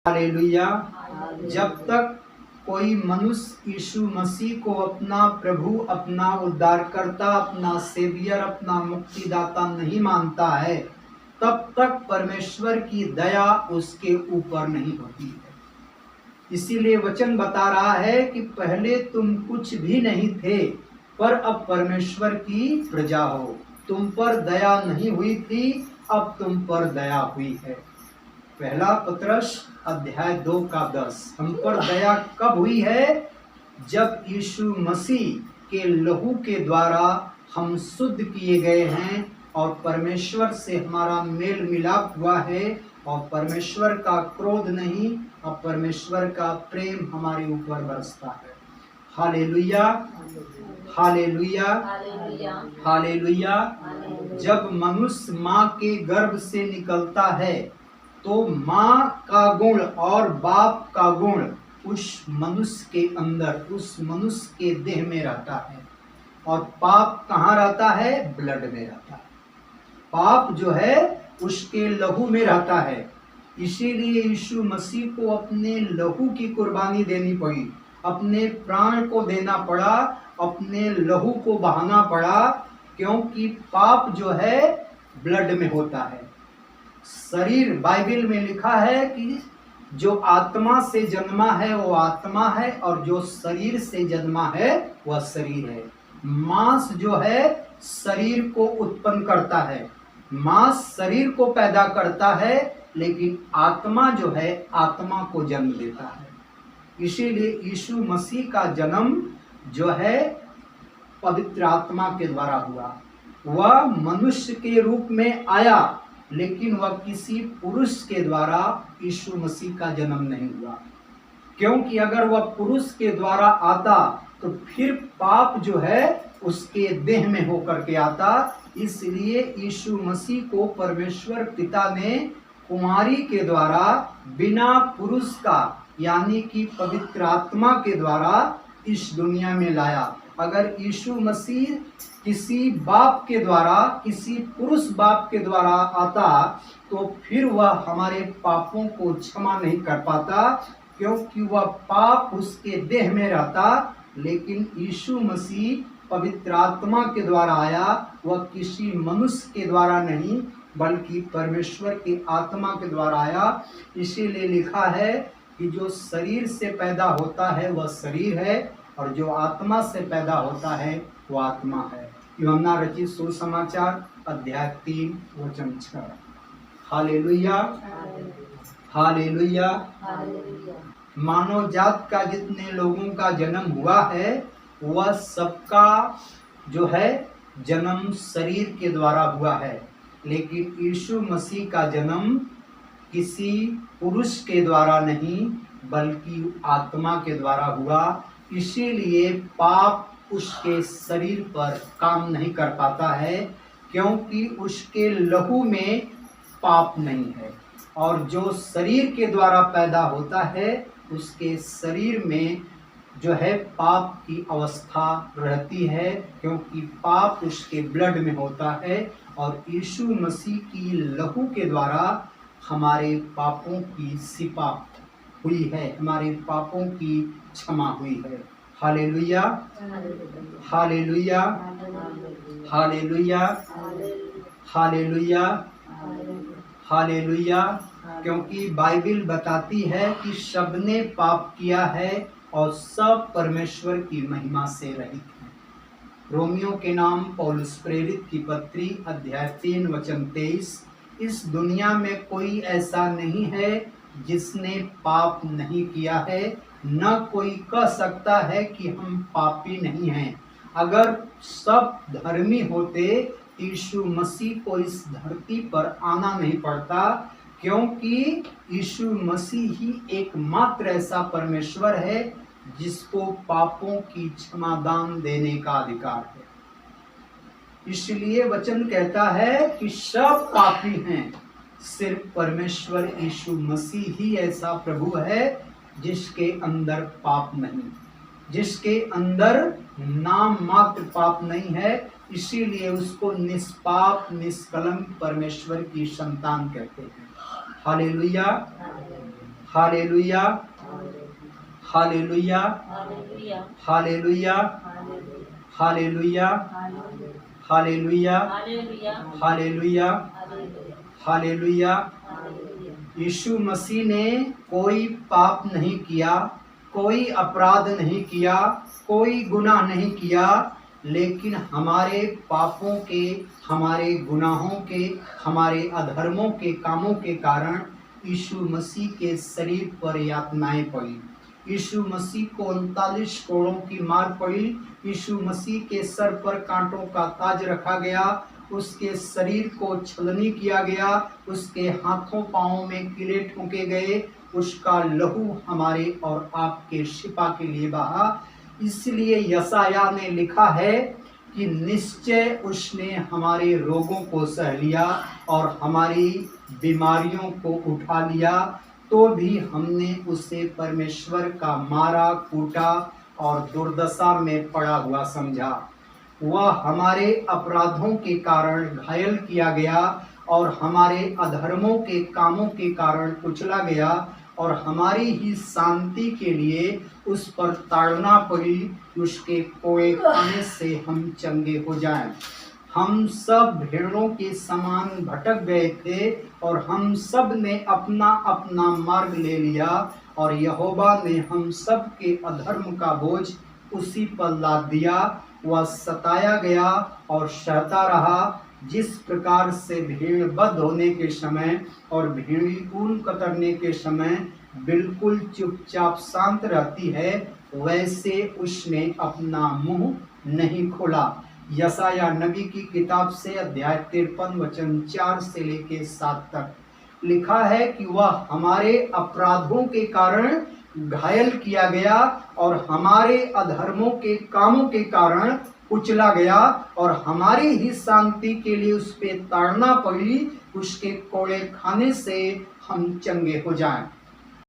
Hallelujah. जब तक कोई मनुष्य यीशु मसीह को अपना प्रभु, अपना उद्धारकर्ता, अपना सेवियर, अपना मुक्तिदाता नहीं मानता है, तब तक परमेश्वर की दया उसके ऊपर नहीं होती है। इसीलिए वचन बता रहा है कि पहले तुम कुछ भी नहीं थे, पर अब परमेश्वर की प्रजा हो। तुम पर दया नहीं हुई थी, अब तुम पर दया हुई है। पहला पत्रस अध्याय 2:10। हम पर दया कब हुई है? जब यीशु मसीह के लहू के द्वारा हम शुद्ध किए गए हैं और परमेश्वर से हमारा मेल मिलाप हुआ है, और परमेश्वर का क्रोध नहीं और परमेश्वर का प्रेम हमारे ऊपर बरसता है। Hallelujah, hallelujah, hallelujah. जब मनुष्य माँ के गर्भ से निकलता है तो माँ का गुण और बाप का गुण उस मनुष्य के अंदर, उस मनुष्य के देह में रहता है। और पाप कहाँ रहता है? ब्लड में रहता है। पाप जो है उसके लहू में रहता है। इसीलिए यीशु मसीह को अपने लहू की कुर्बानी देनी पड़ी, अपने प्राण को देना पड़ा, अपने लहू को बहाना पड़ा, क्योंकि पाप जो है ब्लड में होता है। शरीर, बाइबल में लिखा है कि जो आत्मा से जन्मा है वो आत्मा है, और जो शरीर से जन्मा है वह शरीर है। मांस जो है शरीर को उत्पन्न करता है, मांस शरीर को पैदा करता है, लेकिन आत्मा जो है आत्मा को जन्म देता है। इसीलिए यीशु मसीह का जन्म जो है पवित्र आत्मा के द्वारा हुआ। वह मनुष्य के रूप में आया, लेकिन वह किसी पुरुष के द्वारा यीशु मसीह का जन्म नहीं हुआ, क्योंकि अगर वह पुरुष के द्वारा आता तो फिर पाप जो है उसके देह में होकर के आता। इसलिए यीशु मसीह को परमेश्वर पिता ने कुमारी के द्वारा बिना पुरुष का, यानी कि पवित्र आत्मा के द्वारा इस दुनिया में लाया। अगर यीशु मसीह किसी बाप के द्वारा, किसी पुरुष बाप के द्वारा आता तो फिर वह हमारे पापों को क्षमा नहीं कर पाता, क्योंकि वह पाप उसके देह में रहता। लेकिन यीशु मसीह पवित्र आत्मा के द्वारा आया, वह किसी मनुष्य के द्वारा नहीं बल्कि परमेश्वर की आत्मा के द्वारा आया। इसीलिए लिखा है कि जो शरीर से पैदा होता है वह शरीर है, और जो आत्मा से पैदा होता है वह आत्मा है। यूहन्ना रचित सुसमाचार अध्याय 3 वचन 6। Hallelujah, hallelujah. मानव जात का जितने लोगों का जन्म हुआ है वह सबका जो है जन्म शरीर के द्वारा हुआ है, लेकिन यीशु मसीह का जन्म किसी पुरुष के द्वारा नहीं बल्कि आत्मा के द्वारा हुआ। इसीलिए पाप उसके शरीर पर काम नहीं कर पाता है, क्योंकि उसके लहू में पाप नहीं है। और जो शरीर के द्वारा पैदा होता है उसके शरीर में जो है पाप की अवस्था रहती है, क्योंकि पाप उसके ब्लड में होता है। और यीशु मसीह की लहू के द्वारा हमारे पापों की सिपा हुई है, हमारे पापों की क्षमा हुई है। Hallelujah, hallelujah, hallelujah, hallelujah, hallelujah. क्योंकि बाइबल बताती है कि सबने पाप किया है और सब परमेश्वर की महिमा से रहित हैं। रोमियो के नाम पौलुस प्रेरित की पत्री अध्याय 3 वचन 23। इस दुनिया में कोई ऐसा नहीं है जिसने पाप नहीं किया है, न कोई कह सकता है कि हम पापी नहीं हैं। अगर सब धर्मी होते यीशु मसीह को इस धरती पर आना नहीं पड़ता, क्योंकि यीशु मसीह ही एकमात्र ऐसा परमेश्वर है जिसको पापों की क्षमादान देने का अधिकार है। इसलिए वचन कहता है कि सब पापी हैं, सिर्फ परमेश्वर यीशु मसीह ही ऐसा प्रभु है जिसके अंदर पाप नहीं, जिसके अंदर नाम मात्र पाप नहीं है। इसीलिए उसको निष्पाप निष्कलंक परमेश्वर की संतान कहते हैं। Hallelujah, hallelujah, hallelujah, hallelujah, hallelujah, hallelujah, hallelujah, hallelujah, hallelujah, hallelujah. Hallelujah. Yeshu Masih ने कोई पाप नहीं किया, कोई अपराध नहीं किया, कोई गुनाह नहीं किया, लेकिन हमारे पापों के, हमारे गुनाहों के, हमारे अधर्मों के कामों के कारण यीशु मसीह के शरीर पर यातनाएं पड़ी। यीशु मसीह को 39 कोड़ों की मार पड़ी। यीशु मसीह के सर पर कांटों का ताज रखा गया, उसके शरीर को छलनी किया गया, उसके हाथों पांवों में कीले ठोके गए, उसका लहू हमारे और आपके शिफा के लिए बहा। इसलिए यशायाह ने लिखा है कि निश्चय उसने हमारे रोगों को सह लिया और हमारी बीमारियों को उठा लिया, तो भी हमने उसे परमेश्वर का मारा, कूटा और दुर्दशा में पड़ा हुआ समझा। वह हमारे अपराधों के कारण घायल किया गया और हमारे अधर्मों के कामों के कारण कुचला गया, और हमारी ही शांति के लिए उस पर ताड़ना पड़ी, उसके कोड़े खाने से हम चंगे हो जाएं। हम सब भेड़ों के समान भटक गए थे और हम सब ने अपना अपना मार्ग ले लिया, और यहोवा ने हम सब के अधर्म का बोझ उसी पर लाद दिया। वह सताया गया और सहता रहा। जिस प्रकार से भेड़ बंद होने के समय और भेड़ी ऊन कतरने के समय बिल्कुल चुपचाप शांत रहती है, वैसे उसने अपना मुंह नहीं खोला। यशायाह नबी की किताब से अध्याय 53 वचन 4 से लेके 7 तक लिखा है कि वह हमारे अपराधों के कारण घायल किया गया और हमारे अधर्मों के कामों के कारण कुचला गया, और हमारी ही शांति के लिए उस पे ताड़ना पड़ी, उसके कोड़े खाने से हम चंगे हो जाएं।